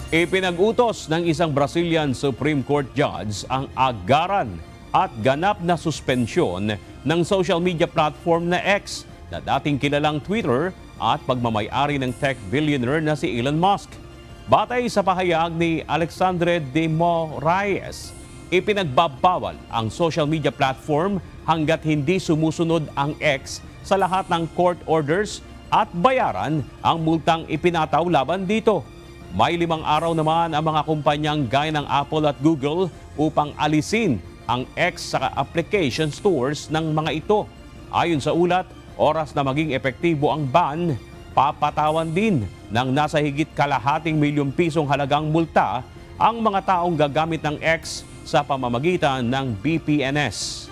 Ipinag-utos ng isang Brazilian Supreme Court judge ang agaran at ganap na suspensyon ng social media platform na X na dating kilalang Twitter at pagmamay-ari ng tech billionaire na si Elon Musk. Batay sa pahayag ni Alexandre de Moraes, ipinagbabawal ang social media platform hanggat hindi sumusunod ang X sa lahat ng court orders at bayaran ang multang ipinataw laban dito. May 5 araw naman ang mga kumpanyang gaya ng Apple at Google upang alisin ang X sa application stores ng mga ito. Ayon sa ulat, oras na maging epektibo ang ban, papatawan din ng nasa higit ₱250 milyon halagang multa ang mga taong gagamit ng X sa pamamagitan ng BPNS.